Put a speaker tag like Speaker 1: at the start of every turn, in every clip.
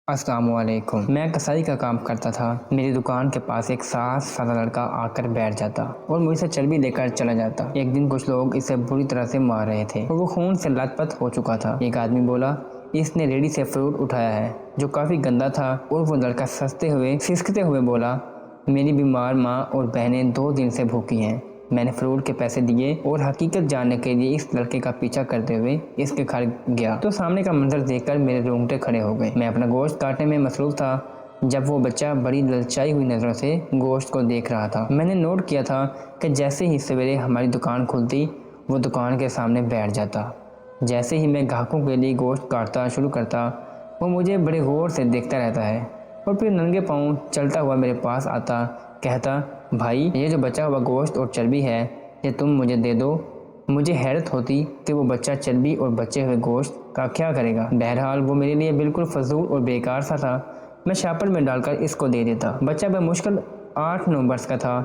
Speaker 1: अस्सलामुअलैकुम। मैं कसाई का काम करता था। मेरी दुकान के पास एक साफ सादा लड़का आकर बैठ जाता और मुझसे चर्बी लेकर चला जाता। एक दिन कुछ लोग इसे बुरी तरह से मार रहे थे और वो खून से लथपथ हो चुका था। एक आदमी बोला, इसने रेडी से फ्रूट उठाया है जो काफी गंदा था। और वो लड़का सिसकते हुए बोला, मेरी बीमार माँ और बहनें 2 दिन से भूखी हैं। मैंने फ्रूट के पैसे दिए और हकीकत जानने के लिए इस लड़के का पीछा करते हुए इसके घर गया तो सामने का मंजर देखकर मेरे रोंगटे खड़े हो गए। मैं अपना गोश्त काटने में मसरूफ था जब वो बच्चा बड़ी ललचाई हुई नजरों से गोश्त को देख रहा था। मैंने नोट किया था कि जैसे ही सवेरे हमारी दुकान खुलती वो दुकान के सामने बैठ जाता। जैसे ही मैं ग्राहकों के लिए गोश्त काटता शुरू करता वो मुझे बड़े गौर से देखता रहता है और फिर नंगे पाँव चलता हुआ मेरे पास आता, कहता, भाई ये जो बचा हुआ गोश्त और चर्बी है ये तुम मुझे दे दो। मुझे हैरत होती कि वो बच्चा चर्बी और बचे हुए गोश्त का क्या करेगा। बहरहाल वो मेरे लिए बिल्कुल फजूल और बेकार सा था। मैं शापर में डालकर इसको दे देता। बच्चा बमुश्किल 8-9 वर्ष का था।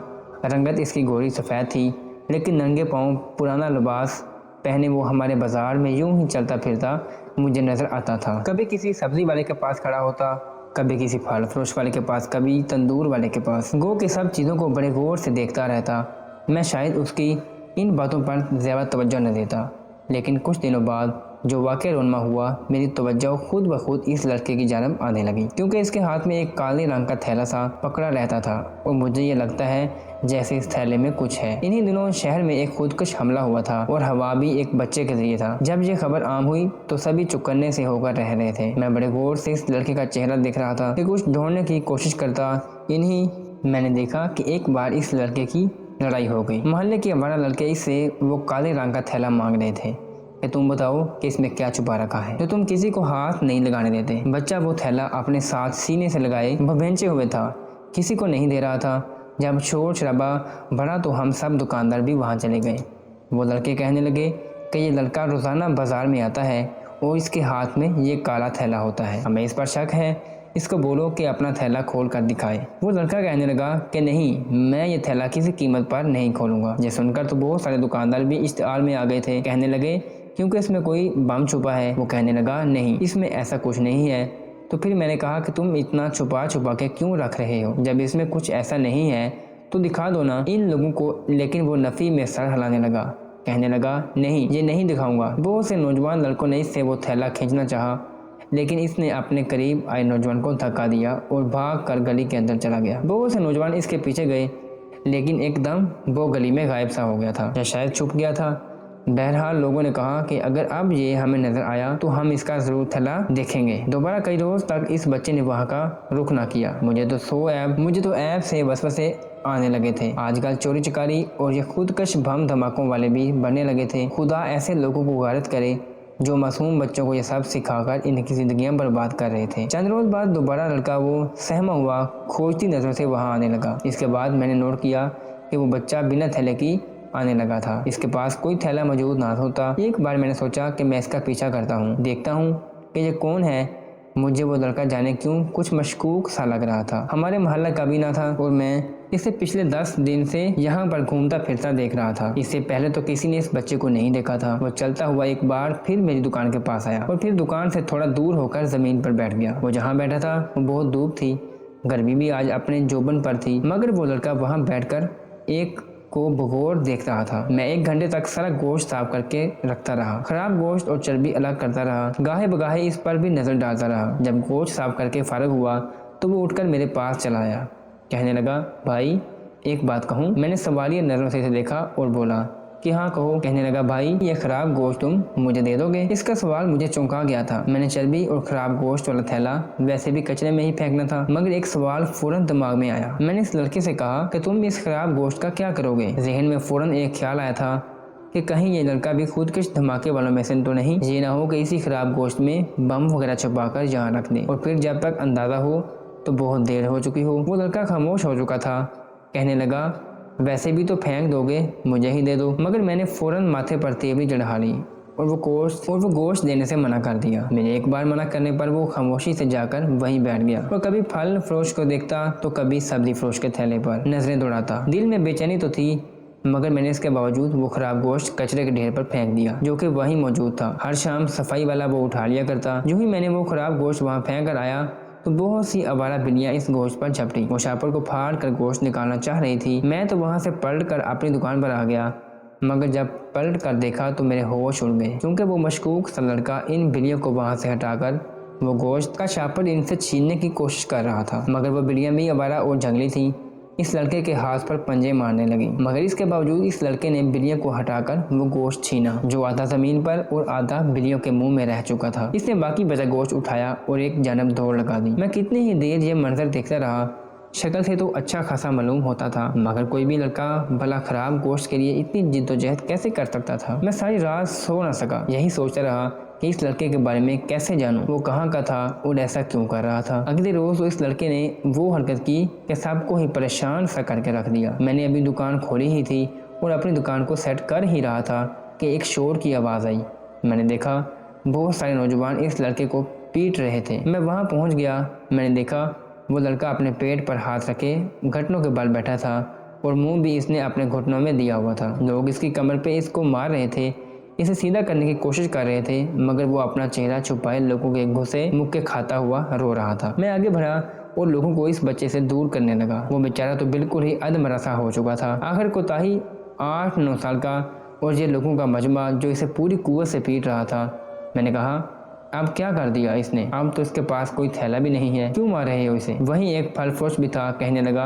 Speaker 1: रंगत इसकी गोरी सफ़ेद थी, लेकिन नंगे पाँव पुराना लिबास पहने वो हमारे बाजार में यूं ही चलता फिरता मुझे नज़र आता था। कभी किसी सब्जी वाले के पास खड़ा होता, कभी किसी फल फरोश वाले के पास, कभी तंदूर वाले के पास। गो के सब चीज़ों को बड़े गौर से देखता रहता। मैं शायद उसकी इन बातों पर ज़्यादा तवज्जो न देता, लेकिन कुछ दिनों बाद जो वाक़या रोनमा हुआ, मेरी तवज्जो खुद ब खुद इस लड़के की जानब आने लगी, क्योंकि इसके हाथ में एक काले रंग का थैला सा पकड़ा रहता था और मुझे ये लगता है जैसे इस थैले में कुछ है। इन्हीं दिनों शहर में एक खुदकुश हमला हुआ था और हवा भी एक बच्चे के जरिए था। जब ये खबर आम हुई तो सभी चुकन्ने से होकर रह रहे थे। मैं बड़े गौर से इस लड़के का चेहरा देख रहा था कि कुछ ढूंढने की कोशिश करता। इन्हीं मैंने देखा कि एक बार इस लड़के की लड़ाई हो गई। मोहल्ले के हमारा लड़के इससे वो काले रंग का थैला मांग रहे थे कि तुम बताओ कि इसमें क्या छुपा रखा है जो तुम किसी को हाथ नहीं लगाने देते। बच्चा वो थैला अपने साथ सीने से लगाए भवेंचे हुए था, किसी को नहीं दे रहा था। जब शोर शराबा बढ़ा तो हम सब दुकानदार भी वहाँ चले गए। वो लड़के कहने लगे कि ये लड़का रोज़ाना बाजार में आता है और इसके हाथ में ये काला थैला होता है, हमें इस पर शक है, इसको बोलो कि अपना थैला खोल कर दिखाए। वो लड़का कहने लगा कि नहीं, मैं ये थैला किसी कीमत पर नहीं खोलूंगा। ये सुनकर तो बहुत सारे दुकानदार भी इश्तिहार में आ गए थे। कहने लगे क्योंकि इसमें कोई बम छुपा है। वो कहने लगा नहीं, इसमें ऐसा कुछ नहीं है। तो फिर मैंने कहा कि तुम इतना छुपा छुपा के क्यों रख रहे हो? जब इसमें कुछ ऐसा नहीं है तो दिखा दो ना इन लोगों को। लेकिन वो नफ़ी में सर हिलाने लगा, कहने लगा नहीं, ये नहीं दिखाऊंगा। बहुत से नौजवान लड़कों ने इससे वो थैला खींचना चाहा, लेकिन इसने अपने करीब आए नौजवान को धक्का दिया और भाग कर गली के अंदर चला गया। बहुत से नौजवान इसके पीछे गए, लेकिन एकदम वो गली में गायब सा हो गया था या शायद छुप गया था। बहरहाल लोगों ने कहा कि अगर अब ये हमें नजर आया तो हम इसका जरूर थैला देखेंगे। दोबारा कई रोज तक इस बच्चे ने वहाँ का रुख ना किया। मुझे तो ऐब से वसवसे आने लगे थे। आजकल चोरी चकारी और ये खुदकश बम धमाकों वाले भी बनने लगे थे। खुदा ऐसे लोगों को गारत करे जो मासूम बच्चों को ये सब सिखाकर इनकी जिंदगियां बर्बाद कर रहे थे। चंद रोज बाद दोबारा लड़का वो सहमा हुआ खोजती नजरों से वहाँ आने लगा। इसके बाद मैंने नोट किया कि वो बच्चा बिना थैले की आने लगा था। इसके पास कोई थैला मौजूद ना होता। एक बार मैंने सोचा कि मैं इसका पीछा करता हूँ, देखता हूँ कि ये कौन है। मुझे वो लड़का जाने क्यों कुछ मशकूक सा लग रहा था। हमारे मोहल्ला का भी ना था और मैं इसे पिछले 10 दिन से यहाँ पर घूमता फिरता देख रहा था। इससे पहले तो किसी ने इस बच्चे को नहीं देखा था। वो चलता हुआ एक बार फिर मेरी दुकान के पास आया और फिर दुकान से थोड़ा दूर होकर जमीन पर बैठ गया। वो जहाँ बैठा था वो बहुत धूप थी, गर्मी भी आज अपने जोबन पर थी, मगर वो लड़का वहाँ बैठकर एक को बगौर देख रहा था। मैं 1 घंटे तक सारा गोश्त साफ करके रखता रहा, खराब गोश्त और चर्बी अलग करता रहा, गाहे बगाहे इस पर भी नजर डालता रहा। जब गोश्त साफ करके फारग हुआ तो वो उठकर मेरे पास चला आया, कहने लगा, भाई एक बात कहूँ? मैंने सवालिया नजरों से इसे देखा और बोला कि हाँ कहो। कहने लगा, भाई ये खराब गोश्त तुम मुझे दे दोगे? इसका सवाल मुझे चौंका गया था। मैंने चर्बी और खराब गोश्त वाला थैला वैसे भी कचरे में ही फेंकना था, मगर एक सवाल फौरन दिमाग में आया। मैंने इस लड़के से कहा कि तुम इस खराब गोश्त का क्या करोगे? जहन में फौरन एक ख्याल आया था कि कहीं ये लड़का भी खुदकश धमाके वालों में से तो नहीं, ये ना हो कि इसी खराब गोश्त में बम वगैरह छुपा कर यहाँ रख दे और फिर जब तक अंदाजा हो तो बहुत देर हो चुकी हो। वो लड़का खामोश हो चुका था। कहने लगा, वैसे भी तो फेंक दोगे, मुझे ही दे दो। मगर मैंने फौरन माथे पर तेवरी चढ़ा ली और वो गोश्त देने से मना कर दिया। मेरे एक बार मना करने पर वो खामोशी से जाकर वहीं बैठ गया और कभी फल फरोश को देखता तो कभी सब्जी फरोश के थैले पर नजरें दौड़ाता। दिल में बेचैनी तो थी, मगर मैंने इसके बावजूद वो खराब गोश्त कचरे के ढेर पर फेंक दिया जो कि वहीं मौजूद था। हर शाम सफाई वाला वो उठा लिया करता। जो ही मैंने वो खराब गोश्त वहाँ फेंक कर आया तो बहुत सी आवारा बिल्लियां इस गोश्त पर झपटी। वो शापर को फाड़ कर गोश्त निकालना चाह रही थी। मैं तो वहां से पलट कर अपनी दुकान पर आ गया, मगर जब पलट कर देखा तो मेरे होश उड़ गए, क्योंकि वो मशकूक सा लड़का इन बिल्लियों को वहां से हटाकर वो गोश्त का शापर इनसे छीनने की कोशिश कर रहा था। मगर वो बिल्लियां भी आवारा और जंगली थी, इस लड़के के हाथ पर पंजे मारने लगी। मगर इसके बावजूद इस लड़के ने बिल्लियों को हटाकर वो गोश्त छीना, जो आधा जमीन पर और आधा बिल्लियों के मुंह में रह चुका था। इसने बाकी बचा गोश्त उठाया और एक जानब दौड़ लगा दी। मैं कितनी ही देर ये मंजर देखता रहा। शक्ल से तो अच्छा खासा मालूम होता था, मगर कोई भी लड़का भला खराब गोश्त के लिए इतनी जिद्दोजहद कैसे कर सकता था। मैं सारी रात सो न सका, यही सोचता रहा कि इस लड़के के बारे में कैसे जानूं, वो कहाँ का था और ऐसा क्यों कर रहा था। अगले रोज तो इस लड़के ने वो हरकत की कि सबको ही परेशान सा करके रख दिया। मैंने अभी दुकान खोली ही थी और अपनी दुकान को सेट कर ही रहा था कि एक शोर की आवाज़ आई। मैंने देखा बहुत सारे नौजवान इस लड़के को पीट रहे थे। मैं वहाँ पहुँच गया। मैंने देखा वो लड़का अपने पेट पर हाथ रखे घुटनों के बल बैठा था और मुंह भी इसने अपने घुटनों में दिया हुआ था। लोग इसकी कमर पे इसको मार रहे थे, इसे सीधा करने की कोशिश कर रहे थे, मगर वो अपना चेहरा छुपाए लोगों के घुसे मुक्के खाता हुआ रो रहा था। मैं आगे बढ़ा और लोगों को इस बच्चे से दूर करने लगा। वो बेचारा तो बिल्कुल ही अधमरा सा हो चुका था। आखिर कोताही 8-9 साल का और ये लोगों का मजमा जो इसे पूरी कुव्वत से पीट रहा था। मैंने कहा, अब क्या कर दिया इसने? अब तो इसके पास कोई थैला भी नहीं है, क्यों मार रहे हो इसे? वहीं एक फल फरोश भी था, कहने लगा,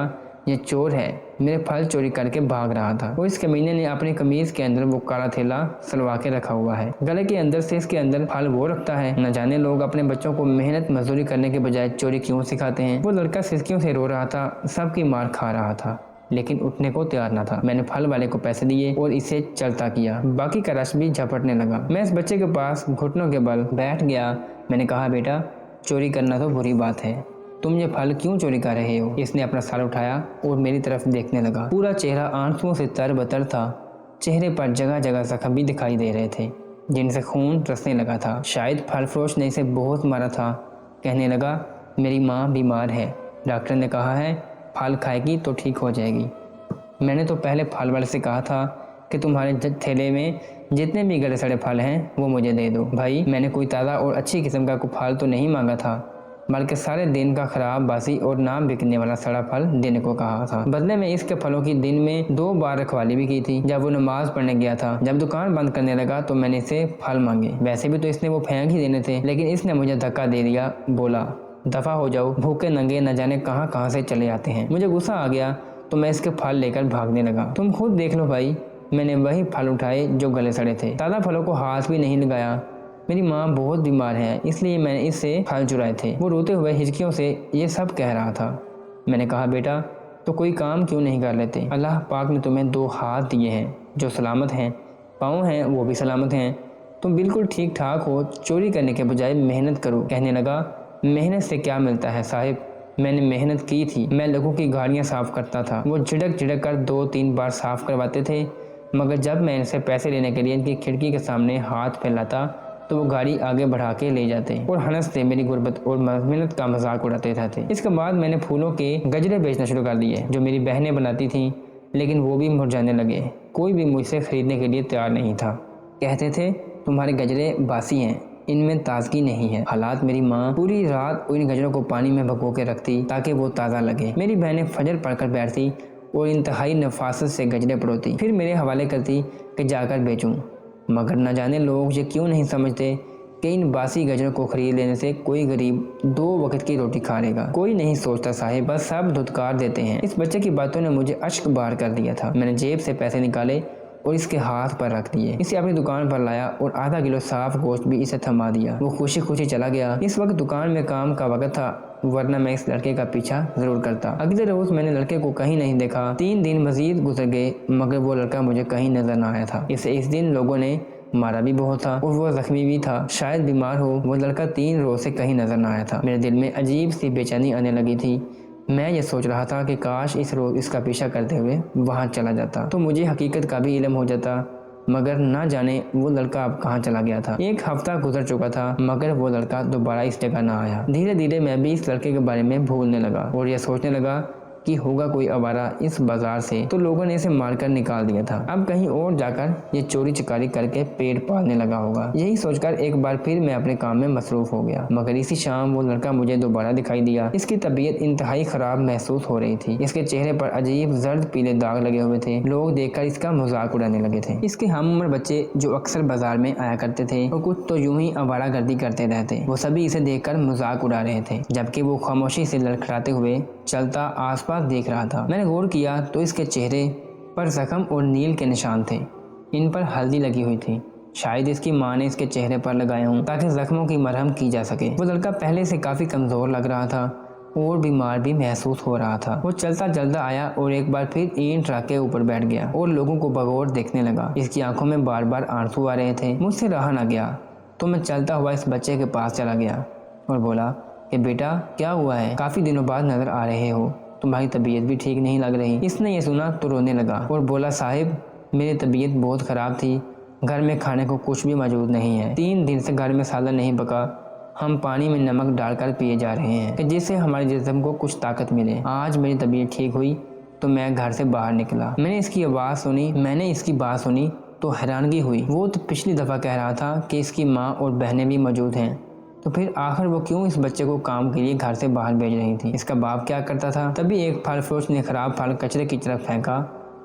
Speaker 1: ये चोर है, मेरे फल चोरी करके भाग रहा था। वो इस कमीने ने अपनी कमीज के अंदर वो काला थैला सलवा के रखा हुआ है, गले के अंदर से इसके अंदर फल वो रखता है। न जाने लोग अपने बच्चों को मेहनत मजदूरी करने के बजाय चोरी क्यों सिखाते हैं। वो लड़का सिसकियों से रो रहा था, सबकी मार खा रहा था, लेकिन उठने को तैयार न था। मैंने फल वाले को पैसे दिए और इसे चलता किया। बाकी का रश भी झपटने लगा। मैं इस बच्चे के पास घुटनों के बल बैठ गया। मैंने कहा, बेटा, चोरी करना तो बुरी बात है, तुम ये फल क्यों चोरी कर रहे हो? इसने अपना सर उठाया और मेरी तरफ देखने लगा। पूरा चेहरा आंसुओं से तरबतर था। चेहरे पर जगह जगह जख्म भी दिखाई दे रहे थे, जिनसे खून रसने लगा था। शायद फल फरोश ने इसे बहुत मारा था। कहने लगा, मेरी माँ बीमार है, डॉक्टर ने कहा है फल खाएगी तो ठीक हो जाएगी। मैंने तो पहले फल वाले से कहा था कि तुम्हारे थैले में जितने भी गले सड़े फल हैं वो मुझे दे दो। भाई, मैंने कोई ताज़ा और अच्छी किस्म का कोई फल तो नहीं मांगा था, बल्कि सारे दिन का खराब, बासी और ना बिकने वाला सड़ा फल देने को कहा था। बदले में इसके फलों की दिन में 2 बार रखवाली भी की थी। जब वो नमाज पढ़ने गया था, जब दुकान बंद करने लगा तो मैंने इसे फल मांगे। वैसे भी तो इसने वो फेंक ही देने थे, लेकिन इसने मुझे धक्का दे दिया, बोला, दफा हो जाओ, भूखे नंगे न जाने कहाँ कहाँ से चले आते हैं। मुझे गुस्सा आ गया तो मैं इसके फल लेकर भागने लगा। तुम खुद देख लो भाई, मैंने वही फल उठाए जो गले सड़े थे, ताज़ा फलों को हाथ भी नहीं लगाया। मेरी माँ बहुत बीमार है, इसलिए मैंने इससे फल चुराए थे। वो रोते हुए हिचकियों से ये सब कह रहा था। मैंने कहा, बेटा, तो कोई काम क्यों नहीं कर लेते? अल्लाह पाक ने तुम्हें 2 हाथ दिए हैं जो सलामत हैं, पाँव हैं वो भी सलामत हैं, तुम बिल्कुल ठीक ठाक हो, चोरी करने के बजाय मेहनत करो। कहने लगा, मेहनत से क्या मिलता है साहिब, मैंने मेहनत की थी, मैं लोगों की गाड़ियाँ साफ़ करता था। वो झिड़क झिड़क कर 2-3 बार साफ़ करवाते थे, मगर जब मैं इनसे पैसे लेने के लिए इनकी खिड़की के सामने हाथ फैलाता तो वो गाड़ी आगे बढ़ा के ले जाते और हंसते मेरी गुर्बत और मेहनत का मजाक उड़ाते रहते। इसके बाद मैंने फूलों के गजरे बेचना शुरू कर दिए, जो मेरी बहनें बनाती थीं, लेकिन वो भी मुरझाने लगे। कोई भी मुझसे खरीदने के लिए तैयार नहीं था। कहते थे, तुम्हारे गजरे बासी हैं, इनमें ताजगी नहीं है। हालात, मेरी माँ पूरी रात इन गजरों को पानी में भिगो के रखती ताकि वो ताज़ा लगे। मेरी बहनें फजर पढ़कर बैठती और इंतहाई नफासत से गजरे परोती, फिर मेरे हवाले करती कि जाकर बेचूं। मगर न जाने लोग ये क्यों नहीं समझते कि इन बासी गजरों को खरीद लेने से कोई गरीब 2 वक्त की रोटी खा लेगा। कोई नहीं सोचता साहिब, बस सब धुतकार देते हैं। इस बच्चे की बातों ने मुझे अश्क बार कर दिया था। मैंने जेब से पैसे निकाले और इसके हाथ पर रख दिए, इसे अपनी दुकान पर लाया और आधा किलो साफ गोश्त भी इसे थमा दिया। वो खुशी खुशी चला गया। इस वक्त दुकान में काम का वक्त था, वरना मैं इस लड़के का पीछा जरूर करता। अगले रोज मैंने लड़के को कहीं नहीं देखा। 3 दिन मजीद गुजर गए, मगर वो लड़का मुझे कहीं नजर न आया था। इसे इस दिन लोगों ने मारा भी बहुत था और वो जख्मी भी था, शायद बीमार हो। वो लड़का 3 रोज से कहीं नजर न आया था। मेरे दिल में अजीब सी बेचैनी आने लगी थी। मैं ये सोच रहा था कि काश इस रोज इसका पीछा करते हुए वहाँ चला जाता तो मुझे हकीकत का भी इल्म हो जाता, मगर ना जाने वो लड़का अब कहाँ चला गया था। 1 हफ्ता गुजर चुका था, मगर वो लड़का दोबारा इस जगह ना आया। धीरे धीरे मैं भी इस लड़के के बारे में भूलने लगा और यह सोचने लगा कि होगा कोई आवारा इस बाजार से तो लोगों ने इसे मारकर निकाल दिया था। अब कहीं और जाकर ये चोरी चकारी करके पेट पालने लगा होगा। यही सोचकर एक बार फिर मैं अपने काम में मसरूफ हो गया। मगर इसी शाम वो लड़का मुझे दोबारा दिखाई दिया। इसकी तबीयत इंतहाई खराब महसूस हो रही थी। इसके चेहरे पर अजीब जर्द पीले दाग लगे हुए थे। लोग देखकर इसका मजाक उड़ाने लगे थे। इसके हम उम्र बच्चे जो अक्सर बाजार में आया करते थे और कुछ तो यूं ही आवारागर्दी करते रहते, वो सभी इसे देखकर मजाक उड़ा रहे थे, जबकि वो खामोशी से लड़खड़ाते हुए चलता आसपास देख रहा था। मैंने गौर किया तो इसके चेहरे पर जख्म और नील के निशान थे। इन पर हल्दी लगी हुई थी। शायद इसकी माँ ने इसके चेहरे पर लगाए हों ताकि जख्मों की मरहम की जा सके। वो लड़का पहले से काफी कमजोर लग रहा था और बीमार भी महसूस हो रहा था। वो चलता चलता आया और एक बार फिर ईंट ट्रक के ऊपर बैठ गया और लोगों को बगौर देखने लगा। इसकी आंखों में बार बार आंसू आ रहे थे। मुझसे रहा न गया तो मैं चलता हुआ इस बच्चे के पास चला गया और बोला कि बेटा क्या हुआ है, काफी दिनों बाद नजर आ रहे हो, तुम्हारी तबीयत भी ठीक नहीं लग रही। इसने ये सुना तो रोने लगा और बोला साहिब मेरी तबीयत बहुत खराब थी, घर में खाने को कुछ भी मौजूद नहीं है, 3 दिन से घर में सालन नहीं पका, हम पानी में नमक डालकर पिए जा रहे हैं कि जिससे हमारे जिस्म को कुछ ताकत मिले। आज मेरी तबीयत ठीक हुई तो मैं घर से बाहर निकला। मैंने इसकी बात सुनी तो हैरानगी हुई। वो तो पिछली दफ़ा कह रहा था कि इसकी माँ और बहनें भी मौजूद हैं, तो फिर आखिर वो क्यों इस बच्चे को काम के लिए घर से बाहर भेज रही थी? इसका बाप क्या करता था? तभी एक फल फरोश ने खराब फल कचरे की तरफ फेंका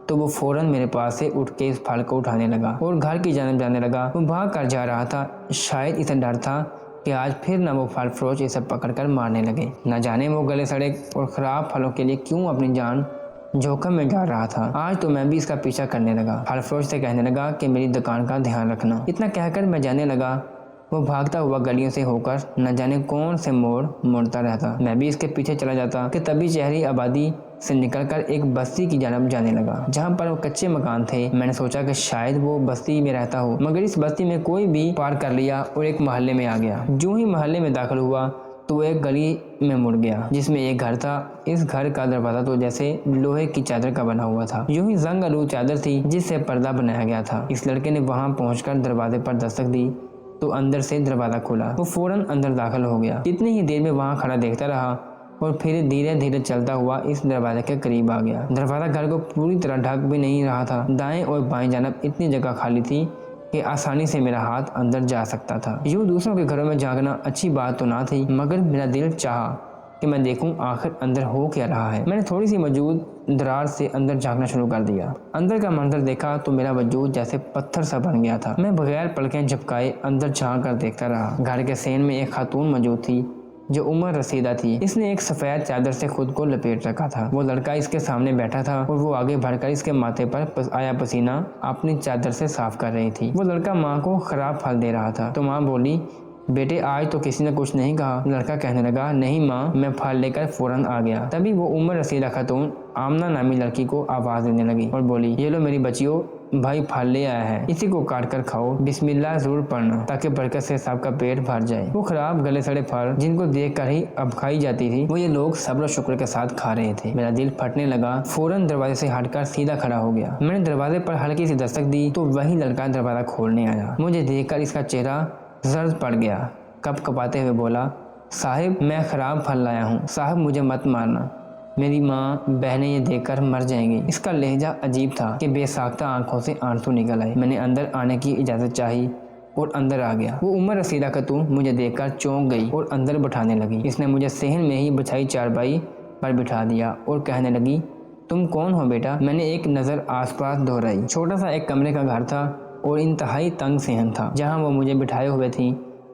Speaker 1: तो वो फौरन मेरे पास से उठ के इस फल को उठाने लगा और घर की जानब जाने लगा। वो भाग कर जा रहा था। शायद इसे डर था कि आज फिर न वो फल फरोश इसे पकड़कर मारने लगे। न जाने वो गले सड़े और ख़राब फलों के लिए क्यों अपनी जान जोखिम में डाल रहा था। आज तो मैं भी इसका पीछा करने लगा। फल फरोश से कहने लगा कि मेरी दुकान का ध्यान रखना। इतना कहकर मैं जाने लगा। वो भागता हुआ गलियों से होकर न जाने कौन से मोड़ मुड़ता रहता। मैं भी इसके पीछे चला जाता कि तभी शहरी आबादी से निकलकर एक बस्ती की जानब जाने लगा, जहाँ पर वो कच्चे मकान थे। मैंने सोचा कि शायद वो बस्ती में रहता हो, मगर इस बस्ती में कोई भी पार कर लिया और एक मोहल्ले में आ गया। जो ही मोहल्ले में दाखिल हुआ तो वो एक गली में मुड़ गया जिसमें एक घर था। इस घर का दरवाजा तो जैसे लोहे की चादर का बना हुआ था, यूं ही जंग आलू चादर थी जिससे पर्दा बनाया गया था। इस लड़के ने वहां पहुंचकर दरवाजे पर दस्तक दी तो अंदर से दरवाजा खुला। वो फौरन अंदर दाखिल हो गया। कितनी ही देर में वहां खड़ा देखता रहा और फिर धीरे धीरे चलता हुआ इस दरवाजे के करीब आ गया। दरवाजा घर को पूरी तरह ढक भी नहीं रहा था। दाएं और बाएं जानब इतनी जगह खाली थी कि आसानी से मेरा हाथ अंदर जा सकता था। यूं दूसरों के घरों में झांकना अच्छी बात तो ना थी, मगर मेरा दिल चाहा कि मैं देखूं आखिर अंदर हो क्या रहा है। मैंने थोड़ी सी मौजूद दरार से अंदर झांकना शुरू कर दिया। अंदर का मंजर देखा तो मेरा वजूद जैसे पत्थर सा बन गया था। मैं बगैर पलकें झपकाए अंदर झांक कर देखता रहा। घर के सेन में एक खातून मौजूद थी जो उम्र रसीदा थी। इसने एक सफ़ेद चादर से खुद को लपेट रखा था। वो लड़का इसके सामने बैठा था और वो आगे बढ़कर इसके माथे पर आया पसीना अपनी चादर से साफ कर रही थी। वो लड़का माँ को खराब फल दे रहा था तो माँ बोली बेटे आज तो किसी ने कुछ नहीं कहा। लड़का कहने लगा नहीं माँ, मैं फल लेकर फौरन आ गया। तभी वो उम्र रसीदा खातून आमना नामी लड़की को आवाज़ देने लगी और बोली ये लो मेरी बच्चियों, भाई फल ले आया है, इसी को काट कर खाओ, बिस्मिल्लाह जरूर पढ़ना ताकि बरकत से सबका पेट भर जाए। वो खराब गले सड़े फल जिनको देख कर ही अब खाई जाती थी वो ये लोग सब्र शुक्र के साथ खा रहे थे। मेरा दिल फटने लगा। फौरन दरवाजे से हटकर सीधा खड़ा हो गया। मैंने दरवाजे पर हल्की सी दस्तक दी तो वही लड़का दरवाजा खोलने आया। मुझे देखकर इसका चेहरा जर्द पड़ गया। कप कपाते हुए बोला साहिब मैं खराब फल लाया हूँ, साहब मुझे मत मारना, मेरी माँ बहनें ये देखकर मर जाएंगी। इसका लहजा अजीब था कि बेसाख्ता आंखों से आंसू निकल आए। मैंने अंदर आने की इजाज़त चाही और अंदर आ गया। वो उम्र रसीदा खातून मुझे देखकर चौंक गई और अंदर बैठाने लगी। इसने मुझे सहन में ही बिछाई चारपाई पर बिठा दिया और कहने लगी तुम कौन हो बेटा? मैंने एक नज़र आसपास दोहराई। छोटा सा एक कमरे का घर था और इंतहाई तंग सहन था जहाँ वो मुझे बिठाए हुए थी।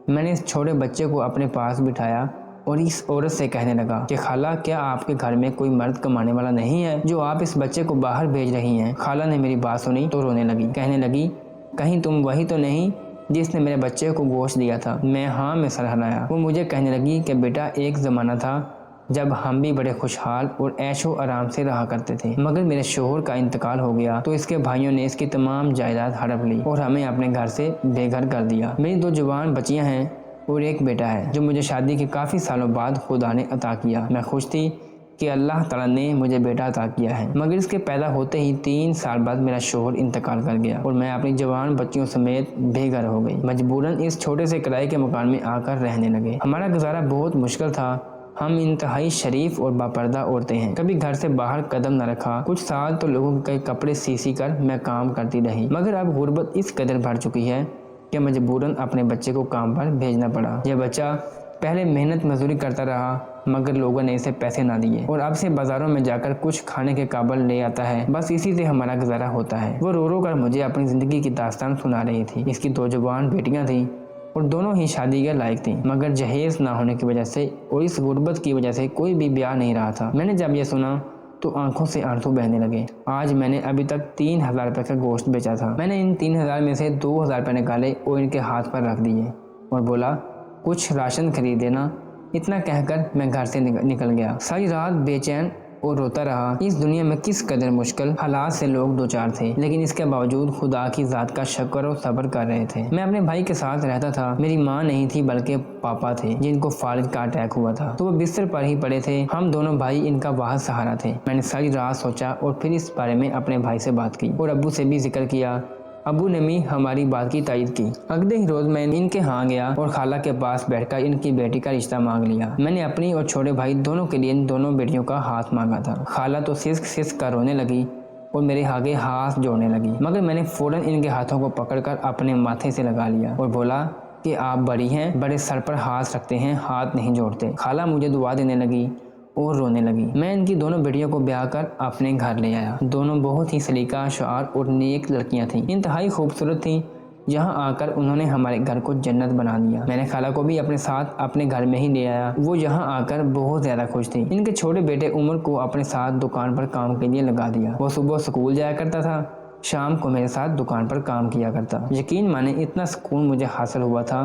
Speaker 1: मैंने इस छोटे बच्चे को अपने पास बिठाया और इस औरत से कहने लगा कि खाला क्या आपके घर में कोई मर्द कमाने वाला नहीं है जो आप इस बच्चे को बाहर भेज रही हैं? खाला ने मेरी बात सुनी तो रोने लगी। कहने लगी कहीं तुम वही तो नहीं जिसने मेरे बच्चे को गोश्त दिया था? मैं हाँ में सर हिलाया। वो मुझे कहने लगी कि बेटा एक ज़माना था जब हम भी बड़े खुशहाल और ऐशो आराम से रहा करते थे, मगर मेरे शोहर का इंतकाल हो गया तो इसके भाइयों ने इसकी तमाम जायदाद हड़प ली और हमें अपने घर से बेघर कर दिया। मेरी 2 जवान बच्चियां हैं और एक बेटा है जो मुझे शादी के काफ़ी सालों बाद खुदा ने अता किया। मैं खुश थी कि अल्लाह ताला ने मुझे बेटा अता किया है, मगर इसके पैदा होते ही 3 साल बाद मेरा शोहर इंतकाल कर गया और मैं अपनी जवान बच्चियों समेत बेघर हो गई। मजबूरन इस छोटे से किराए के मकान में आकर रहने लगे। हमारा गुजारा बहुत मुश्किल था हम इंतहाई शरीफ और बापर्दा औरतें हैं, कभी घर से बाहर कदम न रखा। कुछ साल तो लोगों के कपड़े सी कर मैं काम करती रही, मगर अब गुर्बत इस कदर बढ़ चुकी है कि मजबूरन अपने बच्चे को काम पर भेजना पड़ा। यह बच्चा पहले मेहनत मजदूरी करता रहा, मगर लोगों ने इसे पैसे ना दिए और अब से बाजारों में जाकर कुछ खाने के काबल ले आता है। बस इसी से हमारा गुजारा होता है। वो रो रो कर मुझे अपनी जिंदगी की दास्तान सुना रही थी। इसकी 2 जवान बेटियां थी और दोनों ही शादी के लायक थी, मगर जहेज ना होने की वजह से और इस गुर्बत की वजह से कोई भी ब्याह नहीं रहा था। मैंने जब यह सुना तो आंखों से आंसू बहने लगे। आज मैंने अभी तक 3000 रुपये का गोश्त बेचा था। मैंने इन 3000 में से 2000 रुपये निकाले और इनके हाथ पर रख दिए और बोला, कुछ राशन खरीद देना। इतना कहकर मैं घर से निकल गया। सारी रात बेचैन और रोता रहा। इस दुनिया में किस कदर मुश्किल हालात से लोग 2-4 थे, लेकिन इसके बावजूद खुदा की जात का शुक्र और सब्र कर रहे थे। मैं अपने भाई के साथ रहता था। मेरी माँ नहीं थी बल्कि पापा थे, जिनको फालिज का अटैक हुआ था, तो वो बिस्तर पर ही पड़े थे। हम दोनों भाई इनका वाहिद सहारा थे। मैंने सारी रात सोचा और फिर इस बारे में अपने भाई से बात की और अब्बू से भी जिक्र किया। अबू ने भी हमारी बात की तायद की। अगले ही रोज मैं इनके यहाँ गया और खाला के पास बैठकर इनकी बेटी का रिश्ता मांग लिया। मैंने अपनी और छोटे भाई दोनों के लिए इन दोनों बेटियों का हाथ मांगा था। खाला तो सिसक कर रोने लगी और मेरे आगे हाथ जोड़ने लगी, मगर मैंने फौरन इनके हाथों को पकड़कर अपने माथे से लगा लिया और बोला कि आप बड़ी हैं, बड़े सर पर हाथ रखते हैं, हाथ नहीं जोड़ते। खाला मुझे दुआ देने लगी और रोने लगी। मैं इनकी दोनों बेटियों को ब्याह कर अपने घर ले आया। दोनों बहुत ही सलीका शार और नेक लड़कियां थीं, इंतहाई खूबसूरत थीं। यहाँ आकर उन्होंने हमारे घर को जन्नत बना दिया। मैंने खाला को भी अपने साथ अपने घर में ही ले आया। वो यहाँ आकर बहुत ज्यादा खुश थी। इनके छोटे बेटे उमर को अपने साथ दुकान पर काम के लिए लगा दिया। वो सुबह स्कूल जाया करता था, शाम को मेरे साथ दुकान पर काम किया करता। यकीन माने इतना सुकून मुझे हासिल हुआ था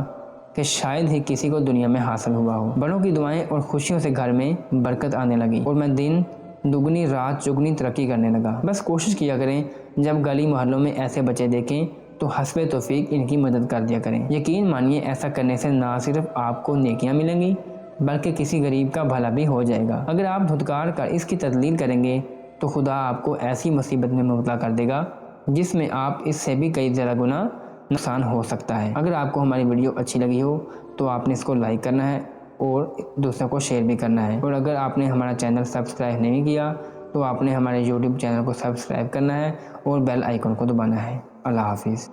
Speaker 1: कि शायद ही किसी को दुनिया में हासिल हुआ हो। बड़ों की दुआएं और खुशियों से घर में बरकत आने लगी और मैं दिन दुगनी रात चुगनी तरक्की करने लगा। बस कोशिश किया करें, जब गली मोहल्लों में ऐसे बच्चे देखें तो हस्बे तौफीक इनकी मदद कर दिया करें। यकीन मानिए ऐसा करने से ना सिर्फ आपको नेकियां मिलेंगी बल्कि किसी गरीब का भला भी हो जाएगा। अगर आप धुतकार कर इसकी तदलील करेंगे तो खुदा आपको ऐसी मुसीबत में मुब्तला कर देगा जिसमें आप इससे भी कई ज़्यादा गुना नुकसान हो सकता है। अगर आपको हमारी वीडियो अच्छी लगी हो तो आपने इसको लाइक करना है और दूसरों को शेयर भी करना है। और अगर आपने हमारा चैनल सब्सक्राइब नहीं किया तो आपने हमारे YouTube चैनल को सब्सक्राइब करना है और बेल आइकन को दबाना है। अल्लाह हाफिज़।